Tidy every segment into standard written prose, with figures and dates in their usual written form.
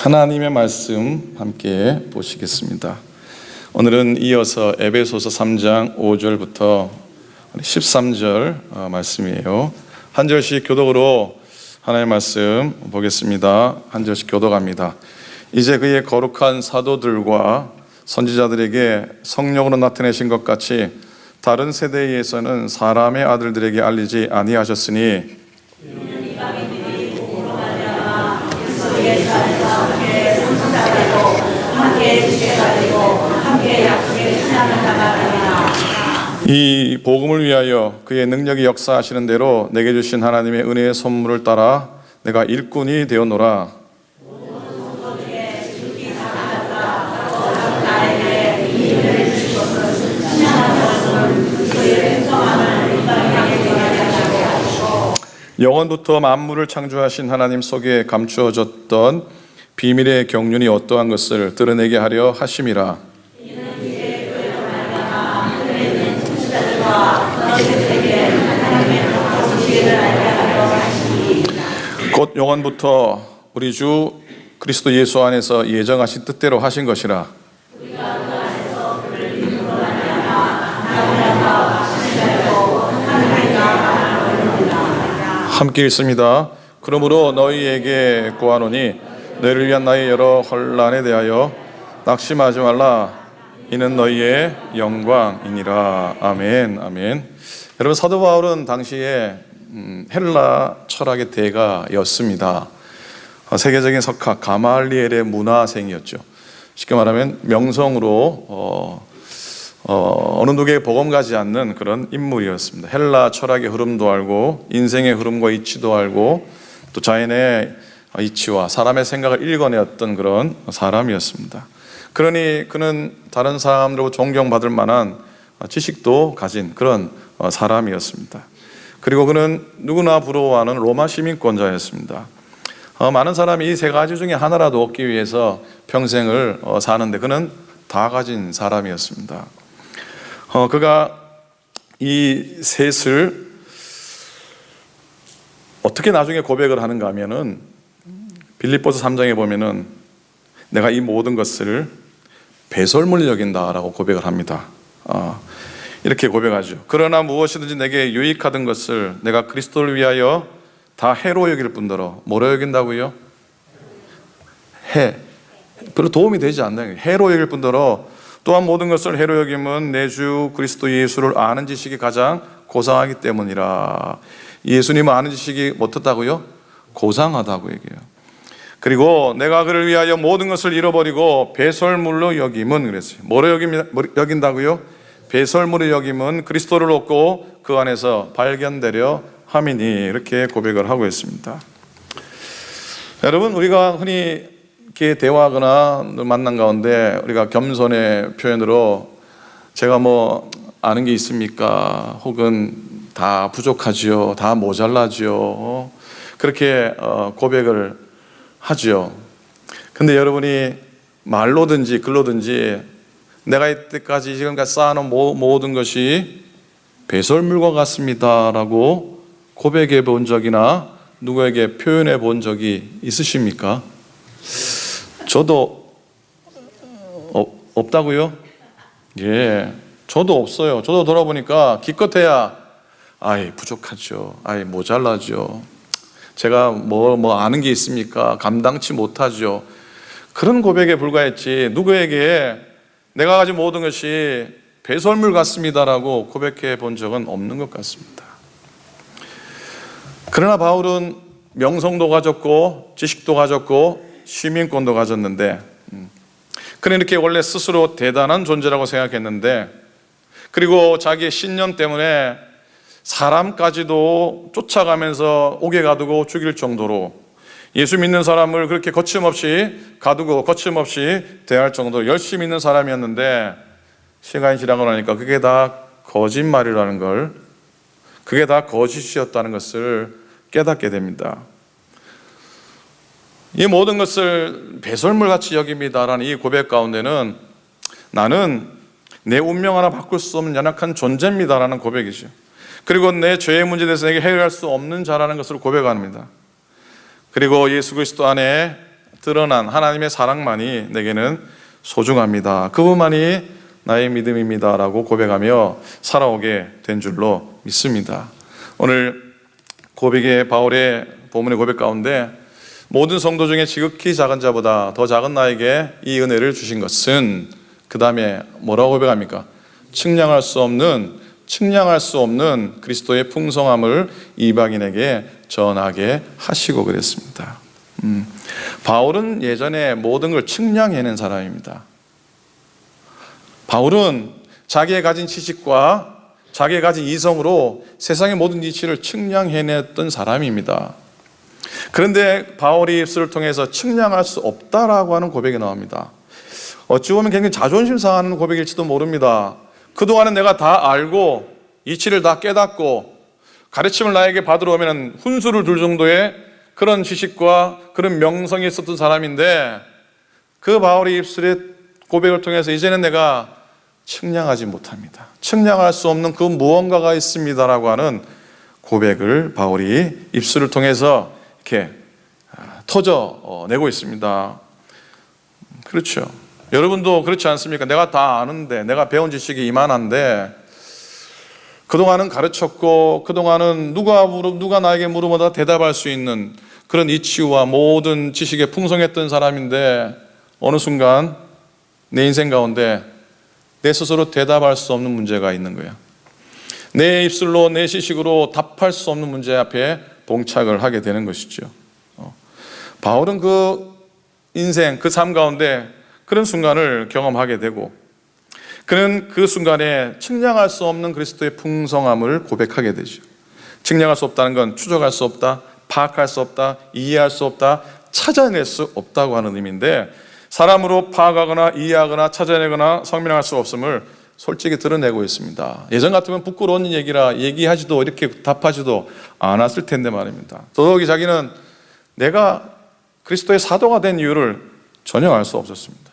하나님의 말씀 함께 보시겠습니다. 오늘은 이어서 에베소서 3장 5절부터 13절 말씀이에요. 한 절씩 교독으로 하나님의 말씀 보겠습니다. 한 절씩 교독합니다. 이제 그의 거룩한 사도들과 선지자들에게 성령으로 나타내신 것 같이 다른 세대에서는 사람의 아들들에게 알리지 아니하셨으니 이 복음을 위하여 그의 능력이 역사하시는 대로 내게 주신 하나님의 은혜의 선물을 따라 내가 일꾼이 되었노라. 영원부터 만물을 창조하신 하나님 속에 감추어졌던 비밀의 경륜이 어떠한 것을 드러내게 하려 하심이라. 곧 영원부터 우리 주 그리스도 예수 안에서 예정하신 뜻대로 하신 것이라. 함께 읽습니다. 그러므로 너희에게 구하노니 너희를 위한 나의 여러 혼란에 대하여 낙심하지 말라. 이는 너희의 영광이니라. 아멘. 아멘. 여러분, 사도 바울은 당시에 헬라 철학의 대가였습니다. 세계적인 석학 가말리엘의 문화생이었죠. 쉽게 말하면 명성으로 어느 누구에게 복음 가지 않는 그런 인물이었습니다. 헬라 철학의 흐름도 알고 인생의 흐름과 이치도 알고 또 자연의 이치와 사람의 생각을 읽어내었던 그런 사람이었습니다. 그러니 그는 다른 사람들로 존경받을 만한 지식도 가진 그런 사람이었습니다. 그리고 그는 누구나 부러워하는 로마 시민권자였습니다. 많은 사람이 이 세 가지 중에 하나라도 얻기 위해서 평생을 사는데 그는 다 가진 사람이었습니다. 그가 이 셋을 어떻게 나중에 고백을 하는가 하면은 빌립보서 3장에 보면은 내가 이 모든 것을 배설물 여긴다라고 고백을 합니다. 이렇게 고백하죠. 그러나 무엇이든지 내게 유익하던 것을 내가 그리스도를 위하여 다 해로 여길 뿐더러 뭐로 여긴다고요? 별로 도움이 되지 않는 해로 여길 뿐더러 또한 모든 것을 해로 여김은 내 주 그리스도 예수를 아는 지식이 가장 고상하기 때문이라. 예수님을 아는 지식이 어떻다고요? 고상하다고 얘기해요. 그리고 내가 그를 위하여 모든 것을 잃어버리고 배설물로 여김은 그랬어요. 뭐로 여긴다고요? 배설물로 여김은 그리스도를 얻고 그 안에서 발견되려 함이니 이렇게 고백을 하고 있습니다. 여러분, 우리가 흔히 이렇게 대화하거나 만난 가운데 우리가 겸손의 표현으로 제가 뭐 아는 게 있습니까? 혹은 다 부족하지요, 다 모자라지요, 그렇게 고백을 하죠. 근데 여러분이 말로든지 글로든지 내가 이때까지 지금까지 쌓아놓은 모든 것이 배설물과 같습니다라고 고백해 본 적이나 누구에게 표현해 본 적이 있으십니까? 저도 없다고요? 예, 저도 없어요. 저도 돌아보니까 기껏해야 아이 부족하죠, 아이 모자라죠, 제가 뭐 아는 게 있습니까? 감당치 못하죠. 그런 고백에 불과했지 누구에게 내가 가진 모든 것이 배설물 같습니다라고 고백해 본 적은 없는 것 같습니다. 그러나 바울은 명성도 가졌고 지식도 가졌고 시민권도 가졌는데 그는 이렇게 원래 스스로 대단한 존재라고 생각했는데 그리고 자기의 신념 때문에 사람까지도 쫓아가면서 옥에 가두고 죽일 정도로 예수 믿는 사람을 그렇게 거침없이 가두고 거침없이 대할 정도로 열심히 믿는 사람이었는데 시간이 지나고 나니까 그게 다 거짓말이라는 걸, 그게 다 거짓이었다는 것을 깨닫게 됩니다. 이 모든 것을 배설물같이 여깁니다라는 이 고백 가운데는 나는 내 운명 하나 바꿀 수 없는 연약한 존재입니다라는 고백이죠. 그리고 내 죄의 문제에 대해서 내게 해결할 수 없는 자라는 것을 고백합니다. 그리고 예수 그리스도 안에 드러난 하나님의 사랑만이 내게는 소중합니다. 그분만이 나의 믿음입니다 라고 고백하며 살아오게 된 줄로 믿습니다. 오늘 고백의 바울의 본문의 고백 가운데 모든 성도 중에 지극히 작은 자보다 더 작은 나에게 이 은혜를 주신 것은, 그 다음에 뭐라고 고백합니까? 측량할 수 없는 그리스도의 풍성함을 이방인에게 전하게 하시고 그랬습니다. 바울은 예전에 모든 걸 측량해낸 사람입니다. 바울은 자기의 가진 지식과 자기의 가진 이성으로 세상의 모든 이치를 측량해냈던 사람입니다. 그런데 바울이 입술을 통해서 측량할 수 없다라고 하는 고백이 나옵니다. 어찌 보면 굉장히 자존심 상하는 고백일지도 모릅니다. 그동안은 내가 다 알고 이치를 다 깨닫고 가르침을 나에게 받으러 오면 훈수를 둘 정도의 그런 지식과 그런 명성이 있었던 사람인데, 그 바울의 입술의 고백을 통해서 이제는 내가 측량하지 못합니다. 측량할 수 없는 그 무언가가 있습니다라고 하는 고백을 바울이 입술을 통해서 이렇게 터져내고 있습니다. 그렇죠. 여러분도 그렇지 않습니까? 내가 다 아는데, 내가 배운 지식이 이만한데, 그동안은 가르쳤고, 그동안은 누가 나에게 물어보다 대답할 수 있는 그런 이치와 모든 지식에 풍성했던 사람인데, 어느 순간 내 인생 가운데 내 스스로 대답할 수 없는 문제가 있는 거예요. 내 입술로, 내 지식으로 답할 수 없는 문제 앞에 봉착을 하게 되는 것이죠. 바울은 그 인생, 그 삶 가운데 그런 순간을 경험하게 되고, 그는 그 순간에 측량할 수 없는 그리스도의 풍성함을 고백하게 되죠. 측량할 수 없다는 건 추적할 수 없다, 파악할 수 없다, 이해할 수 없다, 찾아낼 수 없다고 하는 의미인데, 사람으로 파악하거나 이해하거나 찾아내거나 성명할 수 없음을 솔직히 드러내고 있습니다. 예전 같으면 부끄러운 얘기라 얘기하지도 이렇게 답하지도 않았을 텐데 말입니다. 더더욱이 자기는 내가 그리스도의 사도가 된 이유를 전혀 알 수 없었습니다.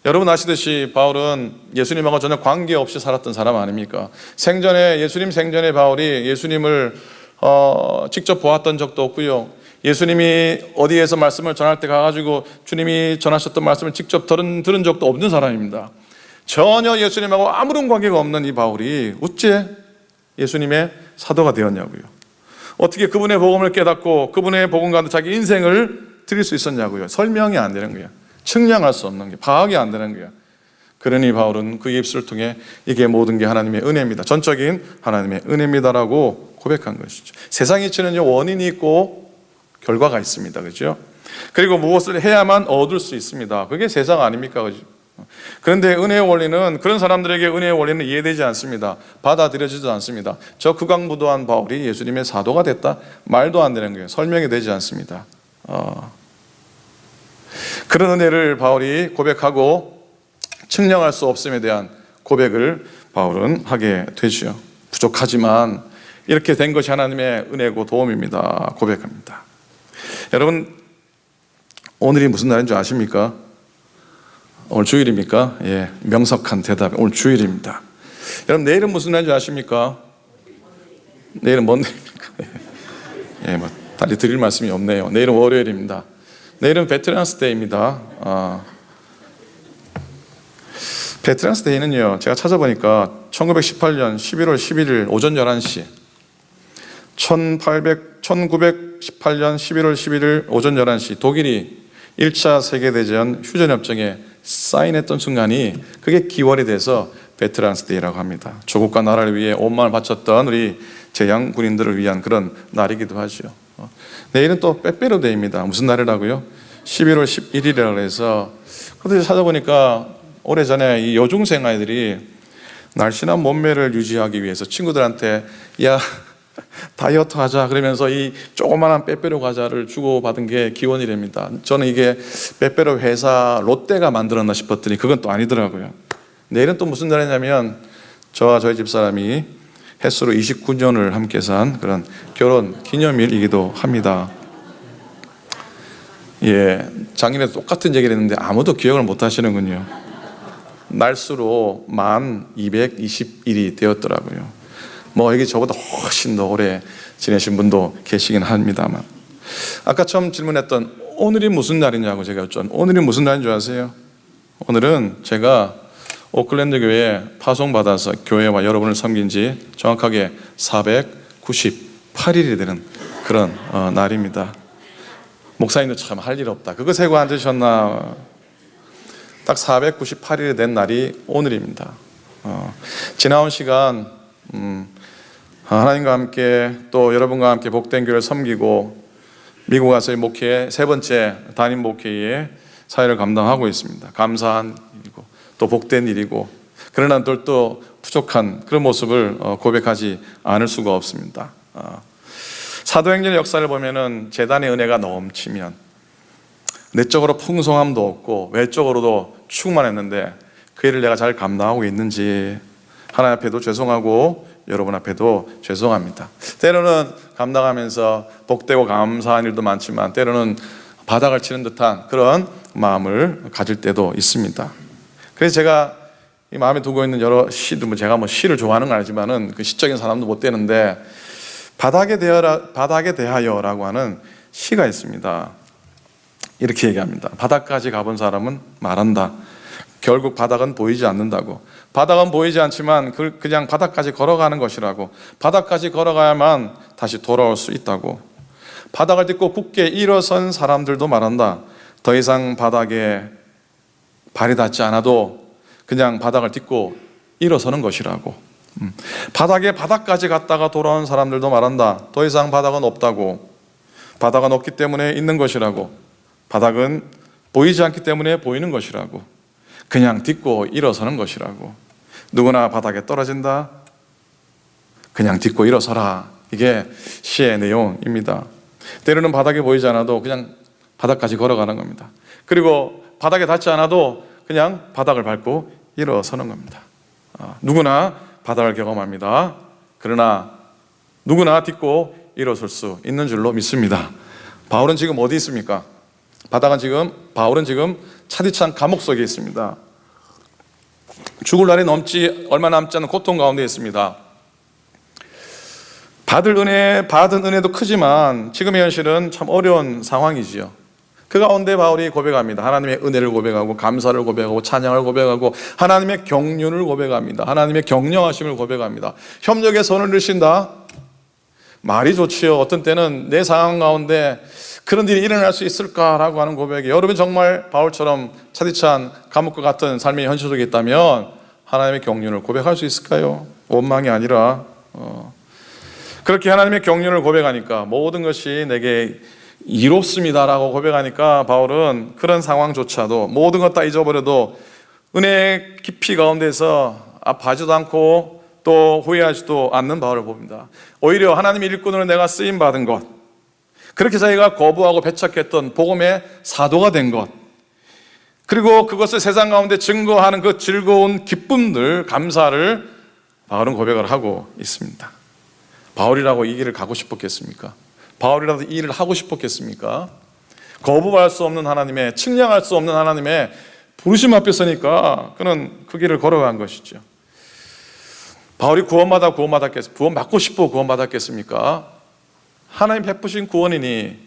여러분 아시듯이 바울은 예수님하고 전혀 관계없이 살았던 사람 아닙니까? 예수님 생전에 바울이 예수님을 직접 보았던 적도 없고요. 예수님이 어디에서 말씀을 전할 때 가가지고 주님이 전하셨던 말씀을 직접 들은 적도 없는 사람입니다. 전혀 예수님하고 아무런 관계가 없는 이 바울이 어째 예수님의 사도가 되었냐고요. 어떻게 그분의 복음을 깨닫고 그분의 복음 가운데 자기 인생을 드릴 수 있었냐고요. 설명이 안 되는 거예요. 측량할 수 없는 게, 파악이 안 되는 거예요. 그러니 바울은 그 입술을 통해 이게 모든 게 하나님의 은혜입니다, 전적인 하나님의 은혜입니다라고 고백한 것이죠. 세상 이치는요, 원인이 있고 결과가 있습니다. 그렇죠? 그리고 무엇을 해야만 얻을 수 있습니다. 그게 세상 아닙니까? 그렇죠? 그런데 은혜의 원리는, 그런 사람들에게 은혜의 원리는 이해되지 않습니다. 받아들여지지도 않습니다. 저 극악무도한 바울이 예수님의 사도가 됐다? 말도 안 되는 거예요. 설명이 되지 않습니다. 그런 은혜를 바울이 고백하고 측량할 수 없음에 대한 고백을 바울은 하게 되죠. 부족하지만 이렇게 된 것이 하나님의 은혜고 도움입니다. 고백합니다. 여러분, 오늘이 무슨 날인 줄 아십니까? 오늘 주일입니까? 예, 명석한 대답. 오늘 주일입니다. 여러분, 내일은 무슨 날인 줄 아십니까? 내일은 뭔 날입니까? 예, 뭐 달리 드릴 말씀이 없네요. 내일은 월요일입니다. 내일은 베테랑스 데이입니다. 베테랑스 데이는요, 제가 찾아보니까 1918년 11월 11일 오전 11시, 1918년 11월 11일 오전 11시 독일이 1차 세계대전 휴전협정에 사인했던 순간이, 그게 기원이 돼서 베테랑스 데이라고 합니다. 조국과 나라를 위해 온 마음을 바쳤던 우리 재향 군인들을 위한 그런 날이기도 하죠. 내일은 또 빼빼로 데이입니다. 무슨 날이라고요? 11월 11일이라고 해서, 그런데 찾아보니까 오래전에 이 여중생 아이들이 날씬한 몸매를 유지하기 위해서 친구들한테 야 다이어트 하자 그러면서 이 조그마한 빼빼로 과자를 주고받은 게 기원이랍니다. 저는 이게 빼빼로 회사 롯데가 만들었나 싶었더니 그건 또 아니더라고요. 내일은 또 무슨 날이냐면 저와 저희 집사람이 햇수로 29년을 함께 산 그런 결혼 기념일이기도 합니다. 예, 작년에도 똑같은 얘기를 했는데 아무도 기억을 못 하시는군요. 날수로 만 220일이 되었더라고요. 뭐 여기 저보다 훨씬 더 오래 지내신 분도 계시긴 합니다만, 아까 처음 질문했던 오늘이 무슨 날이냐고 제가 여쭤봤는데 오늘이 무슨 날인 줄 아세요? 오늘은 제가 오클랜드 교회에 파송받아서 교회와 여러분을 섬긴 지 정확하게 498일이 되는 그런 날입니다. 목사님도 참 할 일 없다. 그거 세고 앉으셨나? 딱 498일이 된 날이 오늘입니다. 지나온 시간 하나님과 함께 또 여러분과 함께 복된 교회를 섬기고 미국 와서의 목회 세 번째 담임 목회의 사회를 감당하고 있습니다. 감사한 일이고 또 복된 일이고 그러나 또 부족한 그런 모습을 고백하지 않을 수가 없습니다. 사도행전의 역사를 보면은 제단의 은혜가 넘치면 내적으로 풍성함도 없고 외적으로도 충만했는데 그 일을 내가 잘 감당하고 있는지 하나님 앞에도 죄송하고 여러분 앞에도 죄송합니다. 때로는 감당하면서 복되고 감사한 일도 많지만 때로는 바닥을 치는 듯한 그런 마음을 가질 때도 있습니다. 그래서 제가 이 마음에 두고 있는 여러 시들, 제가 뭐 시를 좋아하는 건 아니지만은 그 시적인 사람도 못 되는데 바닥에 대하여라고 하는 시가 있습니다. 이렇게 얘기합니다. 바닥까지 가본 사람은 말한다. 결국 바닥은 보이지 않는다고. 바닥은 보이지 않지만 그냥 바닥까지 걸어가는 것이라고. 바닥까지 걸어가야만 다시 돌아올 수 있다고. 바닥을 딛고 굳게 일어선 사람들도 말한다. 더 이상 바닥에 발이 닿지 않아도 그냥 바닥을 딛고 일어서는 것이라고. 바닥까지 갔다가 돌아온 사람들도 말한다. 더 이상 바닥은 없다고. 바닥은 없기 때문에 있는 것이라고. 바닥은 보이지 않기 때문에 보이는 것이라고. 그냥 딛고 일어서는 것이라고. 누구나 바닥에 떨어진다. 그냥 딛고 일어서라. 이게 시의 내용입니다. 때로는 바닥에 보이지 않아도 그냥 바닥까지 걸어가는 겁니다. 그리고 바닥에 닿지 않아도 그냥 바닥을 밟고 일어서는 겁니다. 누구나 바닥을 경험합니다. 그러나 누구나 딛고 일어설 수 있는 줄로 믿습니다. 바울은 지금 어디 있습니까? 바울은 지금 차디찬 감옥 속에 있습니다. 죽을 날이 얼마 남지 않은 고통 가운데 있습니다. 받은 은혜도 크지만 지금의 현실은 참 어려운 상황이지요. 그 가운데 바울이 고백합니다. 하나님의 은혜를 고백하고 감사를 고백하고 찬양을 고백하고 하나님의 경륜을 고백합니다. 하나님의 경영하심을 고백합니다. 협력의 손을 드신다. 말이 좋지요. 어떤 때는 내 상황 가운데 그런 일이 일어날 수 있을까라고 하는 고백이, 여러분 정말 바울처럼 차디찬 감옥과 같은 삶의 현실 속에 있다면 하나님의 경륜을 고백할 수 있을까요? 원망이 아니라 그렇게 하나님의 경륜을 고백하니까 모든 것이 내게 이롭습니다라고 고백하니까 바울은 그런 상황조차도 모든 것 다 잊어버려도 은혜의 깊이 가운데서 아파하지도 않고 또 후회하지도 않는 바울을 봅니다. 오히려 하나님의 일꾼으로 내가 쓰임받은 것, 그렇게 자기가 거부하고 배척했던 복음의 사도가 된 것, 그리고 그것을 세상 가운데 증거하는 그 즐거운 기쁨들, 감사를 바울은 고백을 하고 있습니다. 바울이라고 이 길을 가고 싶었겠습니까? 바울이라도 이 일을 하고 싶었겠습니까? 거부할 수 없는 하나님의, 측량할 수 없는 하나님의 부르심 앞에 서니까 그는 그 길을 걸어간 것이죠. 바울이 구원받고 싶어 구원받았겠습니까? 하나님 베푸신 구원이니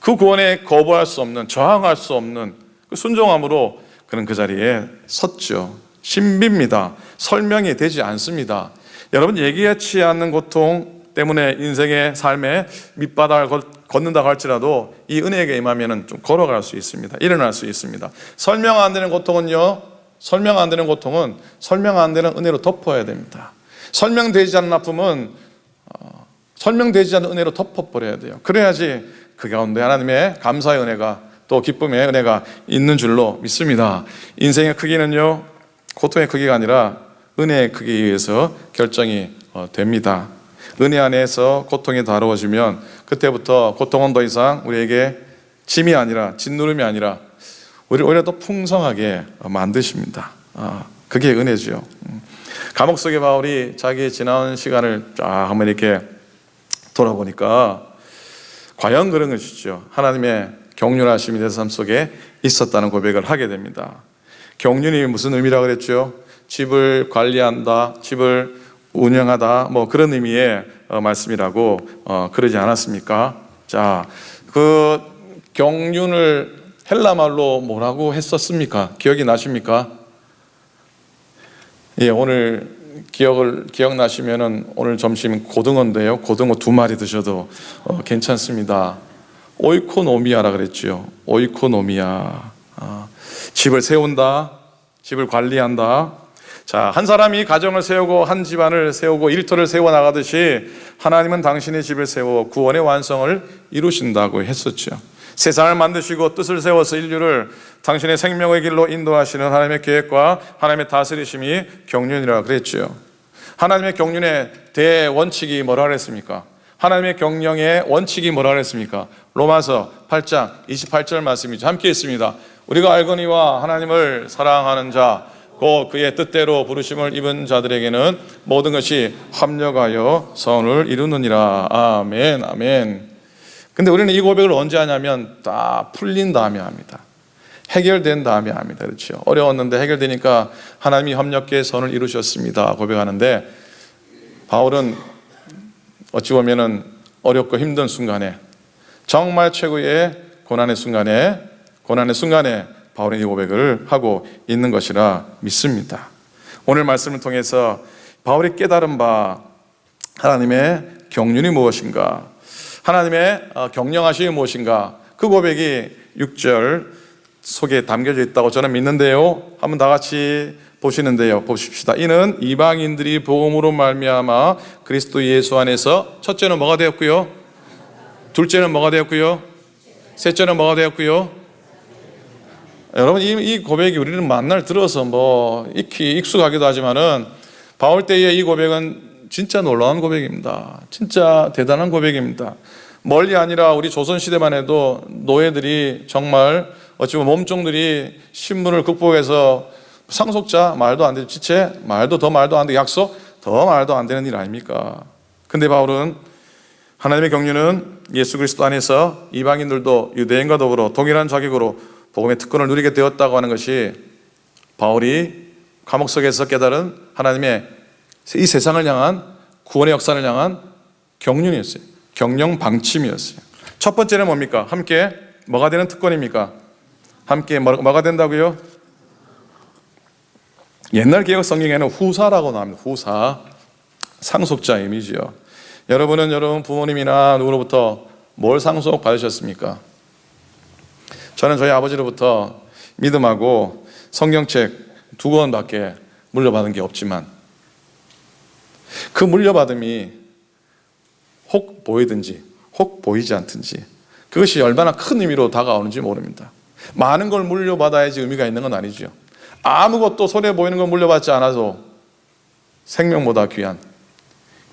그 구원에 거부할 수 없는, 저항할 수 없는 그 순종함으로 그는 그 자리에 섰죠. 신비입니다. 설명이 되지 않습니다. 여러분, 예기치 않는 고통 때문에 인생의 삶에 밑바닥을 걷는다고 할지라도 이 은혜에게 임하면 좀 걸어갈 수 있습니다. 일어날 수 있습니다. 설명 안 되는 고통은 설명 안 되는 은혜로 덮어야 됩니다. 설명되지 않는 아픔은 설명되지 않는 은혜로 덮어버려야 돼요. 그래야지 그 가운데 하나님의 감사의 은혜가 또 기쁨의 은혜가 있는 줄로 믿습니다. 인생의 크기는요, 고통의 크기가 아니라 은혜의 크기에 의해서 결정이 됩니다. 은혜 안에서 고통이 다루어지면 그때부터 고통은 더 이상 우리에게 짐이 아니라, 짓누름이 아니라 우리를 오히려 더 풍성하게 만드십니다. 그게 은혜죠. 감옥 속의 바울이 자기의 지나온 시간을 쫙 한번 이렇게 돌아보니까 과연 그런 것이죠. 하나님의 경륜하심이 내 삶 속에 있었다는 고백을 하게 됩니다. 경륜이 무슨 의미라고 그랬죠? 집을 관리한다, 집을 운영하다, 뭐 그런 의미의 말씀이라고 그러지 않았습니까? 자, 그 경륜을 헬라말로 뭐라고 했었습니까? 기억이 나십니까? 예, 오늘 기억나시면은 오늘 점심 고등어인데요. 고등어 2마리 드셔도 괜찮습니다. 오이코노미아라 그랬죠. 오이코노미아. 집을 세운다. 집을 관리한다. 자, 한 사람이 가정을 세우고 한 집안을 세우고 일터를 세워 나가듯이 하나님은 당신의 집을 세워 구원의 완성을 이루신다고 했었죠. 세상을 만드시고 뜻을 세워서 인류를 당신의 생명의 길로 인도하시는 하나님의 계획과 하나님의 다스리심이 경륜이라고 그랬죠. 하나님의 경륜의 대원칙이 뭐라 그랬습니까? 하나님의 경영의 원칙이 뭐라 그랬습니까? 로마서 8장 28절 말씀이죠. 함께 있습니다. 우리가 알거니와 하나님을 사랑하는 자 곧 그의 뜻대로 부르심을 입은 자들에게는 모든 것이 합력하여 선을 이루느니라. 아멘, 아멘. 근데 우리는 이 고백을 언제 하냐면 다 풀린 다음에 합니다. 해결된 다음에 합니다. 그렇죠? 어려웠는데 해결되니까 하나님이 협력해 선을 이루셨습니다. 고백하는데 바울은 어찌 보면은 어렵고 힘든 순간에 정말 최고의 고난의 순간에 바울은 이 고백을 하고 있는 것이라 믿습니다. 오늘 말씀을 통해서 바울이 깨달은 바 하나님의 경륜이 무엇인가, 하나님의 경영하심이 무엇인가, 그 고백이 6절 속에 담겨져 있다고 저는 믿는데요. 한번 다 같이 보시는데요. 보십시다. 이는 이방인들이 복음으로 말미암아 그리스도 예수 안에서 첫째는 뭐가 되었고요? 둘째는 뭐가 되었고요? 셋째는 뭐가 되었고요? 여러분, 이 고백이 우리는 만날 들어서 뭐 익히 익숙하기도 하지만은 바울 때의 이 고백은 진짜 놀라운 고백입니다. 진짜 대단한 고백입니다. 멀리 아니라 우리 조선시대만 해도 노예들이 정말 어찌 보면 몸종들이 신분을 극복해서 상속자 말도 안 되죠. 지체 말도 안 되고 약속 더 말도 안 되는 일 아닙니까? 근데 바울은 하나님의 경륜은 예수 그리스도 안에서 이방인들도 유대인과 더불어 동일한 자격으로 복음의 특권을 누리게 되었다고 하는 것이 바울이 감옥 속에서 깨달은 하나님의 이 세상을 향한 구원의 역사를 향한 경륜이었어요. 경영 방침이었어요. 첫 번째는 뭡니까? 함께 뭐가 되는 특권입니까? 함께 뭐가 된다고요? 옛날 개혁 성경에는 후사라고 나옵니다. 후사, 상속자 이미지요. 여러분은 여러분 부모님이나 누구로부터 뭘 상속 받으셨습니까? 저는 저희 아버지로부터 믿음하고 성경책 2권밖에 물려받은 게 없지만 그 물려받음이 혹 보이든지 혹 보이지 않든지 그것이 얼마나 큰 의미로 다가오는지 모릅니다. 많은 걸 물려받아야지 의미가 있는 건 아니죠. 아무것도 손에 보이는 걸 물려받지 않아도 생명보다 귀한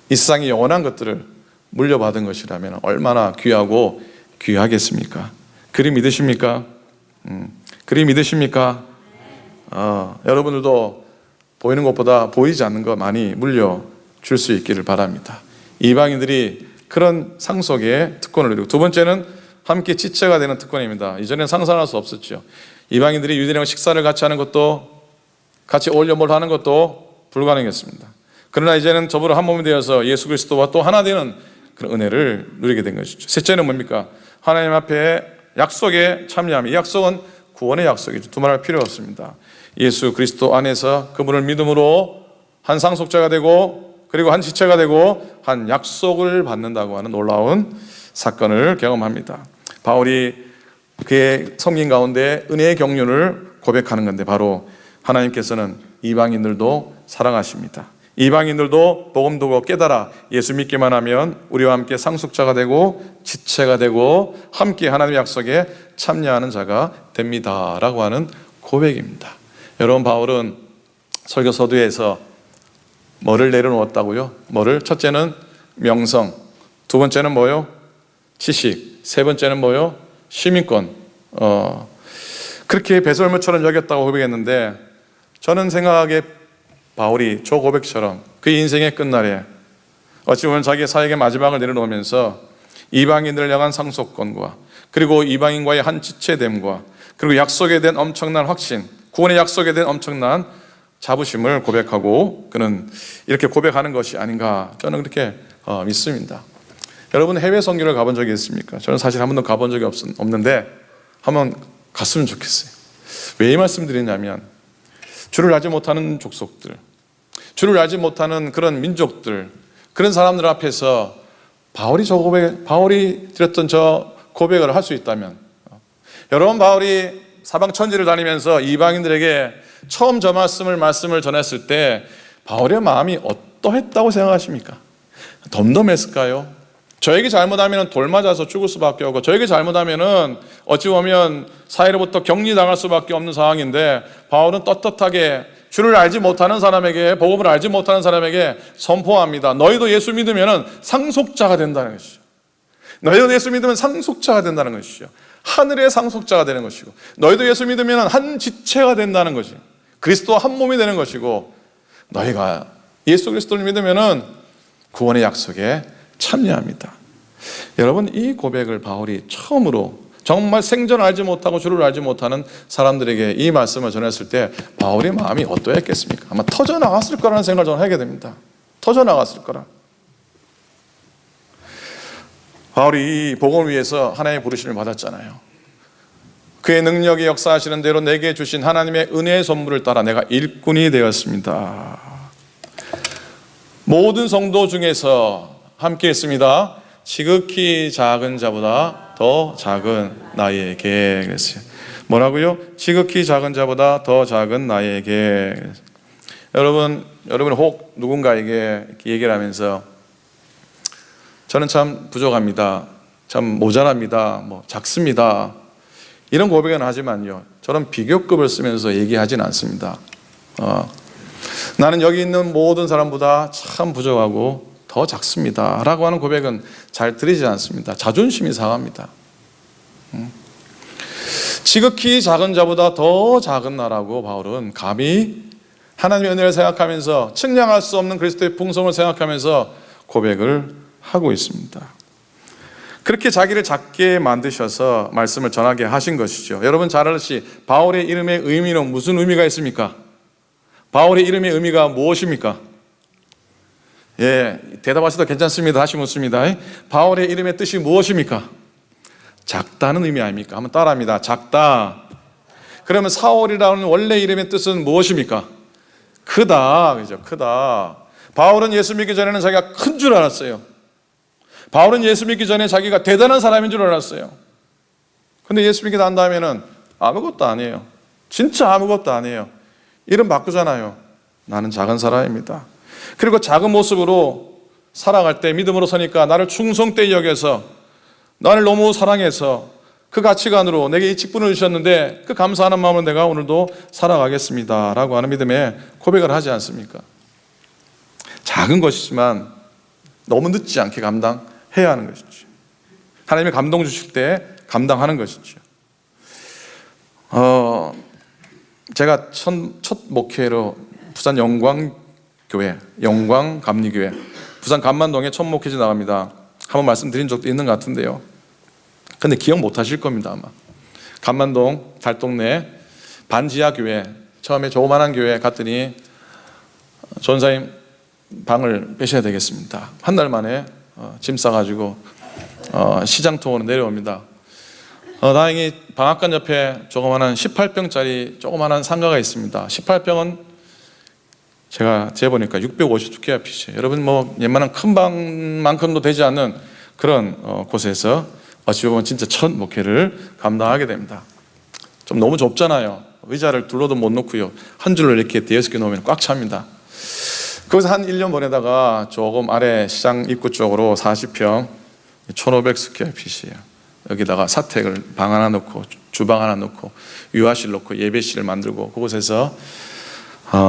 이 세상의 영원한 것들을 물려받은 것이라면 얼마나 귀하고 귀하겠습니까? 그리 믿으십니까? 그리 믿으십니까? 여러분들도 보이는 것보다 보이지 않는 것 많이 물려줄 수 있기를 바랍니다. 이방인들이 그런 상속의 특권을 누리고, 두 번째는 함께 지체가 되는 특권입니다. 이전에는 상상할 수 없었죠. 이방인들이 유대인과 식사를 같이 하는 것도, 같이 어울려 뭘 하는 것도 불가능했습니다. 그러나 이제는 저보로 한 몸이 되어서 예수 그리스도와 또 하나 되는 그런 은혜를 누리게 된 것이죠. 셋째는 뭡니까? 하나님 앞에 약속에 참여함. 이 약속은 구원의 약속이죠. 두말할 필요 없습니다. 예수 그리스도 안에서 그분을 믿음으로 한 상속자가 되고 그리고 한 지체가 되고 한 약속을 받는다고 하는 놀라운 사건을 경험합니다. 바울이 그의 성경 가운데 은혜의 경륜을 고백하는 건데 바로 하나님께서는 이방인들도 사랑하십니다. 이방인들도 복음 듣고 깨달아 예수 믿기만 하면 우리와 함께 상속자가 되고 지체가 되고 함께 하나님의 약속에 참여하는 자가 됩니다 라고 하는 고백입니다. 여러분, 바울은 설교 서두에서 뭐를 내려놓았다고요? 뭐를? 첫째는 명성, 두 번째는 뭐요? 지식, 세 번째는 뭐요? 시민권. 그렇게 배설물처럼 여겼다고 고백했는데 저는 생각하기에 바울이 저 고백처럼 그 인생의 끝날에 어찌 보면 자기의 사역의 마지막을 내려놓으면서 이방인들을 향한 상속권과 그리고 이방인과의 한 지체됨과 그리고 약속에 대한 엄청난 확신, 구원의 약속에 대한 엄청난 자부심을 고백하고 그는 이렇게 고백하는 것이 아닌가 저는 그렇게 믿습니다. 여러분 해외 선교를 가본 적이 있습니까? 저는 사실 한 번도 가본 적이 없는데 한번 갔으면 좋겠어요. 왜 이 말씀 드리냐면 주를 알지 못하는 족속들, 주를 알지 못하는 그런 민족들, 그런 사람들 앞에서 바울이 드렸던 저 고백을 할 수 있다면, 여러분 바울이 사방 천지를 다니면서 이방인들에게 처음 저 말씀을 전했을 때 바울의 마음이 어떠했다고 생각하십니까? 덤덤했을까요? 저에게 잘못하면 돌 맞아서 죽을 수밖에 없고, 저에게 잘못하면 어찌 보면 사회로부터 격리당할 수밖에 없는 상황인데, 바울은 떳떳하게 주를 알지 못하는 사람에게, 복음을 알지 못하는 사람에게 선포합니다. 너희도 예수 믿으면 상속자가 된다는 것이죠. 너희도 예수 믿으면 상속자가 된다는 것이죠. 하늘의 상속자가 되는 것이고, 너희도 예수 믿으면 한 지체가 된다는 것이, 그리스도와 한 몸이 되는 것이고, 너희가 예수 그리스도를 믿으면 구원의 약속에 참여합니다. 여러분, 이 고백을 바울이 처음으로 정말 생전을 알지 못하고 주를 알지 못하는 사람들에게 이 말씀을 전했을 때 바울의 마음이 어떠했겠습니까? 아마 터져나갔을 거라는 생각을 저는 하게 됩니다. 터져나갔을 거라. 바울이 이 복음을 위해서 하나님의 부르심을 받았잖아요. 그의 능력이 역사하시는 대로 내게 주신 하나님의 은혜의 선물을 따라 내가 일꾼이 되었습니다. 모든 성도 중에서 함께 했습니다. 지극히 작은 자보다 더 작은 나에게. 그랬어요. 뭐라고요? 지극히 작은 자보다 더 작은 나에게. 여러분 혹 누군가에게 얘기를 하면서 저는 참 부족합니다, 참 모자랍니다, 작습니다, 이런 고백은 하지만요, 저는 비교급을 쓰면서 얘기하진 않습니다. 나는 여기 있는 모든 사람보다 참 부족하고 더 작습니다 라고 하는 고백은 잘 드리지 않습니다. 자존심이 상합니다. 지극히 작은 자보다 더 작은 나라고 바울은 감히 하나님의 은혜를 생각하면서, 측량할 수 없는 그리스도의 풍성을 생각하면서 고백을 하고 있습니다. 그렇게 자기를 작게 만드셔서 말씀을 전하게 하신 것이죠. 여러분 잘 알듯이 바울의 이름의 의미는 무슨 의미가 있습니까? 바울의 이름의 의미가 무엇입니까? 대답하셔도 괜찮습니다. 다시 묻습니다. 바울의 이름의 뜻이 무엇입니까? 작다는 의미 아닙니까? 한번 따라합니다. 작다. 그러면 사울이라는 원래 이름의 뜻은 무엇입니까? 크다. 그죠? 크다. 바울은 예수 믿기 전에는 자기가 큰 줄 알았어요. 바울은 예수 믿기 전에 자기가 대단한 사람인 줄 알았어요. 근데 예수 믿기 난 다음에는 아무것도 아니에요. 진짜 아무것도 아니에요. 이름 바꾸잖아요. 나는 작은 사람입니다. 그리고 작은 모습으로 살아갈 때 믿음으로 서니까 나를 충성되이 여겨서, 나를 너무 사랑해서 그 가치관으로 내게 이 직분을 주셨는데 그 감사하는 마음으로 내가 오늘도 살아가겠습니다 라고 하는 믿음에 고백을 하지 않습니까? 작은 것이지만 너무 늦지 않게 감당해야 하는 것이죠. 하나님의 감동 주실 때 감당하는 것이죠. 제가 첫 목회로 부산 영광교회, 영광감리교회, 부산 감만동에 첫 목회지 나갑니다. 한번 말씀드린 적도 있는 것 같은데요. 근데 기억 못 하실 겁니다, 아마. 감만동 달동네 반지하 교회, 처음에 조그만한 교회 갔더니 전사님 방을 빼셔야 되겠습니다. 한 달 만에 짐 싸가지고 시장통으로 내려옵니다. 다행히 방앗간 옆에 조그만한 18평짜리 조그만한 상가가 있습니다. 18평은 제가 재보니까 650스퀘어핏이에요. 여러분 웬만한 큰 방만큼도 되지 않는 그런 곳에서 어찌 보면 진짜 첫 목회를 감당하게 됩니다. 좀 너무 좁잖아요. 의자를 둘러도 못 놓고요. 한 줄로 이렇게 대여섯 개 놓으면 꽉 찹니다. 거기서 한 1년 보내다가 조금 아래 시장 입구 쪽으로 40평 1500스퀘어핏이에요. 여기다가 사택을 방 하나 놓고 주방 하나 놓고 유아실 놓고 예배실을 만들고 그곳에서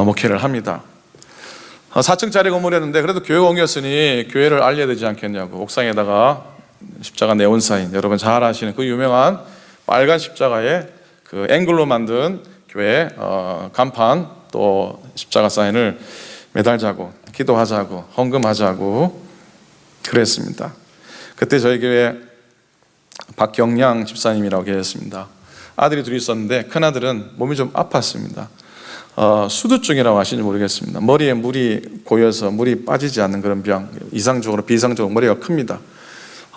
목회를 합니다. 4층짜리 건물이었는데 그래도 교회가 옮겼으니 교회를 알려야 되지 않겠냐고 옥상에다가 십자가 네온 사인, 여러분 잘 아시는 그 유명한 빨간 십자가에 그 앵글로 만든 교회 간판 또 십자가 사인을 매달자고 기도하자고 헌금하자고 그랬습니다. 그때 저희 교회 박경량 집사님이라고 계셨습니다. 아들이 둘이 있었는데 큰아들은 몸이 좀 아팠습니다. 수두증이라고 아시는지 모르겠습니다. 머리에 물이 고여서 물이 빠지지 않는 그런 병, 이상적으로 비상적으로 머리가 큽니다.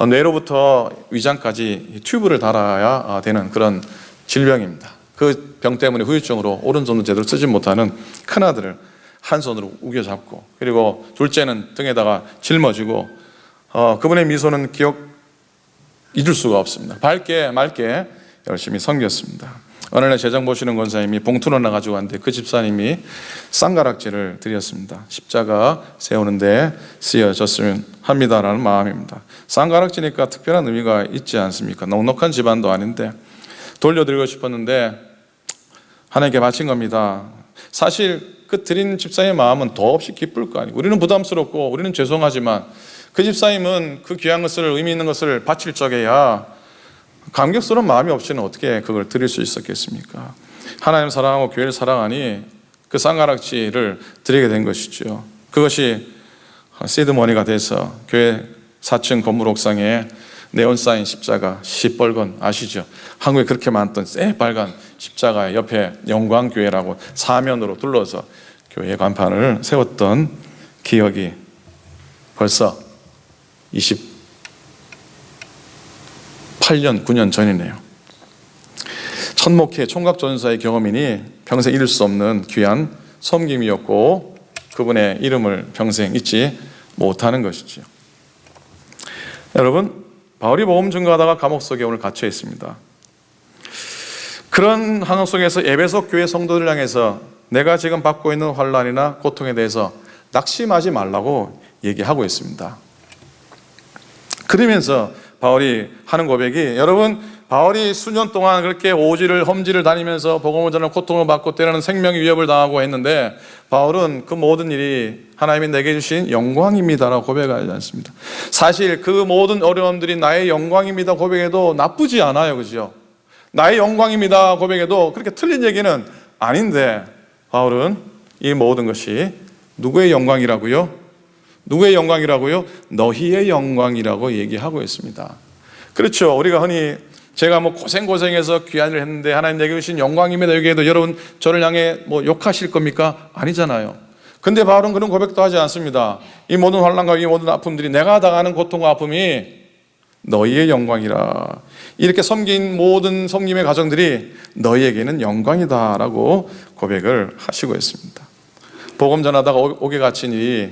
뇌로부터 위장까지 튜브를 달아야 되는 그런 질병입니다. 그 병 때문에 후유증으로 오른손도 제대로 쓰지 못하는 큰아들을 한 손으로 우겨잡고, 그리고 둘째는 등에다가 짊어지고, 그분의 미소는 잊을 수가 없습니다. 밝게 맑게 열심히 섬겼습니다. 어느 날 재정 보시는 권사님이 봉투를 하나 가지고 왔는데 그 집사님이 쌍가락질을 드렸습니다. 십자가 세우는데 쓰여졌으면 합니다라는 마음입니다. 쌍가락지니까 특별한 의미가 있지 않습니까? 넉넉한 집안도 아닌데 돌려드리고 싶었는데 하나님께 바친 겁니다. 사실 그 드린 집사님의 마음은 더없이 기쁠 거 아니에요. 우리는 부담스럽고 우리는 죄송하지만 그 집사님은 그 귀한 것을, 의미 있는 것을 바칠 적에야 감격스러운 마음이 없이는 어떻게 그걸 드릴 수 있었겠습니까? 하나님 사랑하고 교회를 사랑하니 그 쌍가락지를 드리게 된 것이죠. 그것이 시드머니가 돼서 교회 4층 건물 옥상에 네온사인 십자가 시뻘건, 아시죠? 한국에 그렇게 많던 새빨간 십자가 옆에 영광교회라고 사면으로 둘러서 교회 간판을 세웠던 기억이 벌써 28년, 9년 전이네요. 첫 목회 총각전사의 경험이니 평생 잊을 수 없는 귀한 섬김이었고 그분의 이름을 평생 잊지 못하는 것이죠. 여러분, 바울이 복음 증거하다가 감옥 속에 오늘 갇혀 있습니다. 그런 환경 속에서 에베소 교회 성도들 향해서 내가 지금 받고 있는 환난이나 고통에 대해서 낙심하지 말라고 얘기하고 있습니다. 그러면서 바울이 하는 고백이, 여러분, 바울이 수년 동안 그렇게 오지를 험지를 다니면서 복음을 전하는 고통을 받고 때로는 생명의 위협을 당하고 했는데 바울은 그 모든 일이 하나님이 내게 주신 영광입니다라고 고백하지 않습니다. 사실 그 모든 어려움들이 나의 영광입니다 고백해도 나쁘지 않아요, 그죠? 나의 영광입니다 고백해도 그렇게 틀린 얘기는 아닌데 바울은 이 모든 것이 누구의 영광이라고요? 누구의 영광이라고요? 너희의 영광이라고 얘기하고 있습니다. 그렇죠. 우리가 흔히 제가 고생해서 귀한 일을 했는데 하나님 내게 주신 영광입니다 여기에도 여러분 저를 향해 욕하실 겁니까? 아니잖아요. 근데 바울은 그런 고백도 하지 않습니다. 이 모든 환난과 이 모든 아픔들이, 내가 당하는 고통과 아픔이 너희의 영광이라. 이렇게 섬긴 모든 섬김의 가정들이 너희에게는 영광이다라고 고백을 하시고 있습니다. 복음 전하다가 옥에 갇힌 이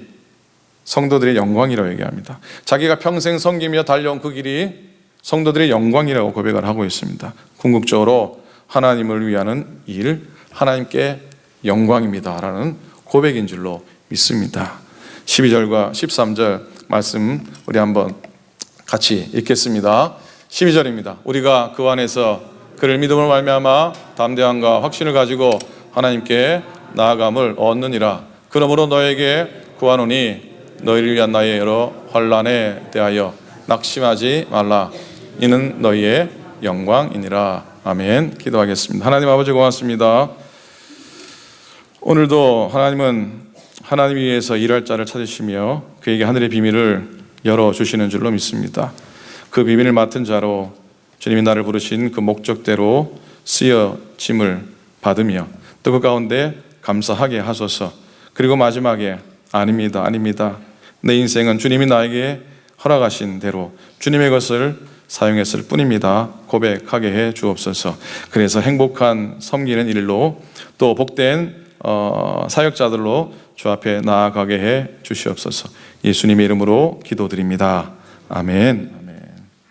성도들의 영광이라고 얘기합니다. 자기가 평생 섬기며 달려온 그 길이 성도들의 영광이라고 고백을 하고 있습니다. 궁극적으로 하나님을 위하는 일, 하나님께 영광입니다라는 고백인 줄로 믿습니다. 12절과 13절 말씀 우리 한번 같이 읽겠습니다. 12절입니다. 우리가 그 안에서 그를 믿음으로 말미암아 담대함과 확신을 가지고 하나님께 나아감을 얻느니라. 그러므로 너에게 구하노니 너희를 위한 나의 여러 환난에 대하여 낙심하지 말라. 이는 너희의 영광이니라. 아멘. 기도하겠습니다. 하나님 아버지 고맙습니다. 오늘도 하나님은 하나님 위해서 일할 자를 찾으시며 그에게 하늘의 비밀을 열어주시는 줄로 믿습니다. 그 비밀을 맡은 자로 주님이 나를 부르신 그 목적대로 쓰여짐을 받으며 또 그 가운데 감사하게 하소서. 그리고 마지막에 아닙니다, 아닙니다. 내 인생은 주님이 나에게 허락하신 대로 주님의 것을 사용했을 뿐입니다. 고백하게 해 주옵소서. 그래서 행복한 섬기는 일로 또 복된 사역자들로 주 앞에 나아가게 해 주시옵소서. 예수님의 이름으로 기도드립니다. 아멘.